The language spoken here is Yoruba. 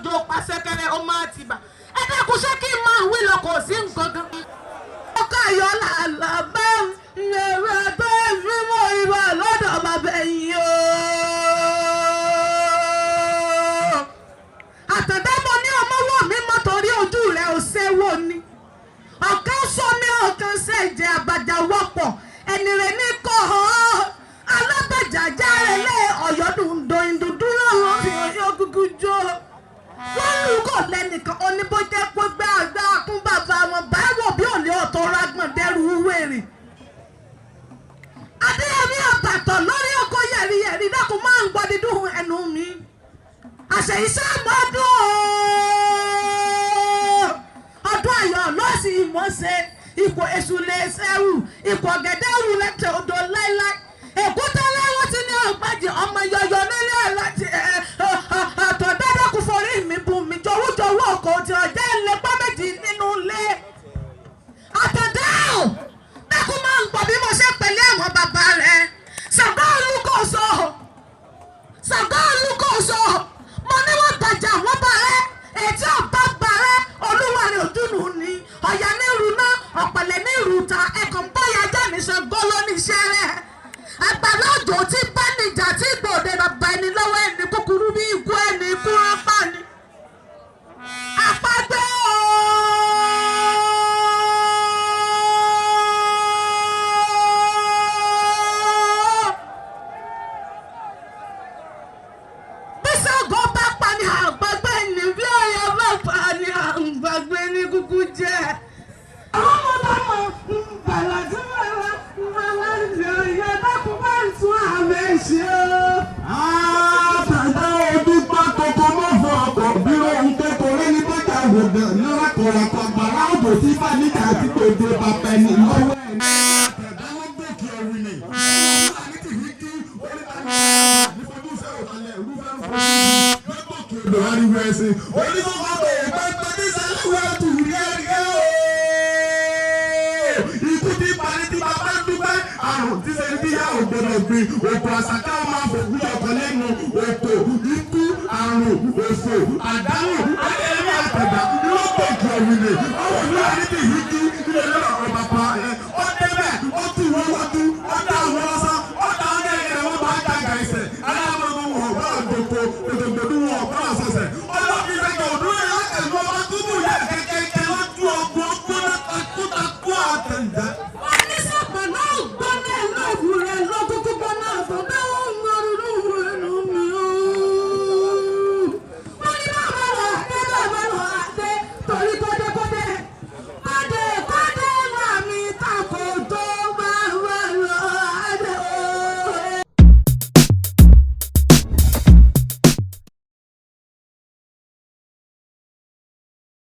odò pàṣẹkẹrẹ ọmọ àtìbà ẹ dẹ́kun ṣé kí n máa wí lọ kò sí nǹkan kan. ọkọ ayọ̀lá àlàbẹ́ ẹ̀rọ ẹgbẹ́ ìfimọ̀ ìwà lọ́dọ̀ bàbá ẹ̀yìn o. àtẹ̀dámọ̀ ní ọmọwọ́ mi mọ́ torí ojú rẹ̀ ò ṣẹ́wó ni. ọ̀kan sọ mi ọ̀kan ṣẹ̀jẹ̀ àbàjá wọ́pọ̀ ẹni rẹ̀ ní kọ́ ọ́ alábàjájá rẹ̀ lé ọ̀yọ́dúndó ìdúdúró ọ̀yọ́ gúgú jó. wọ́n lù kọ́ lẹ́nìkan oníbójẹ́ pé gbàgbà kún bàbá wọn báwo bí òní ọ̀tọ̀ rágbọ̀n dẹ́rù wèrè. adéyẹmí àbàtọ̀ lórí ọkọ̀ yẹ̀rìyẹ̀rì dákun máa ń gbọ́ dídùn ẹnu mi. àṣẹ iṣẹ́ mọ́dún ọdún ayọ̀ lọ́sì ìmọ̀ọ́sẹ̀ ipò èṣù lè ṣẹ́rù ipò ọ̀gẹ̀dẹ̀ rù lẹ́tẹ̀ odò láíláí èkúté lẹ́wọ́n ti ní ọ̀gbájì ọmọ yọyọ nílé láti ọ̀tọ̀ dáadáa forí mi bù mí jọ̀wọ́jọ̀wọ́ ọkọ̀ tí ọ̀jẹ́ ìlépa méjì nínú ilé. àtẹ̀dá ò dákun máa ń gbọ́ bí mo ṣe pẹ̀lú àwọn bàbá rẹ̀ Ṣàngó Olúkòso Ṣàngó Olúkòso mo ní wọ́n gbàjà wọ́n bá rẹ̀ ètí ọ̀bá gbà rẹ̀ olúwa rẹ̀ òdùnnú ni ọ̀yà ní ìrùnà ọ̀pẹ̀lẹ̀ ní ìrùta ẹ̀kọ́ ń bọ́yà jáde Ṣàngó lóníṣẹ́ rẹ̀ àgbàlá òjò tí bá nìjà tí gbòde bàbá ẹni lọ́wọ́ ẹni kúkúrú bí ikú ẹni ikú rápá ni. àpagbé bí Ṣàngó bá pa ni àgbàgbé ni bí Ọ̀yọ́ bá pa ni àgbàgbé ni kúkú jẹ́. àwọn ọmọ ń bàlá tí wọ́n wá ìyá dákun bá ń tún àmì ṣe o. àtàdá ọdún pákókó mọ́ fún ọkọ̀ bí ohun kékeré ní bọ́jà àwòdàn ní rákọ̀rákọ̀ gbàrà òjò tí bá níta àti tòde bàbá ẹni lọ́wọ́ ẹ̀ ní. àtàdá wọn gòkè ẹ̀rù ni. àní ti fi kí oníkàlẹ́ nífojú sẹ́wọ̀n kalẹ̀ irúfẹ́ lọ́gòkè odò ariwo ẹ̀sìn oníkókó bẹ̀rẹ̀ pẹ́pẹ́ ní sẹ́lẹ̀wẹ̀ tù rí ẹ̀rí ikú tí parí tí bàbá dúpẹ́ àrùn tí sẹ́ni bí yá ògbọ́dọ̀ gbin òkò àṣàkà máa fòkú ọkọ̀ lẹ́nu òkò ikú àrùn òfò àdánù ayẹyẹ àtẹ̀dá lọ́gbọ̀kì ọ̀wìnì ọwọ́ ní wà níbi yìí kí ilé lọ́rọ̀ ọba pa ẹ̀ ó débẹ̀ ó tù wọ́n wọ́dú ó dá àwọn ọsán ó dá ọdẹ ìrẹ̀ wọ́n bá dàgbà ẹsẹ̀ aláàbò wọn ọ̀gbọ́n àgbòkò òdòdó wọn ọ̀gbọ́n àṣẹṣẹ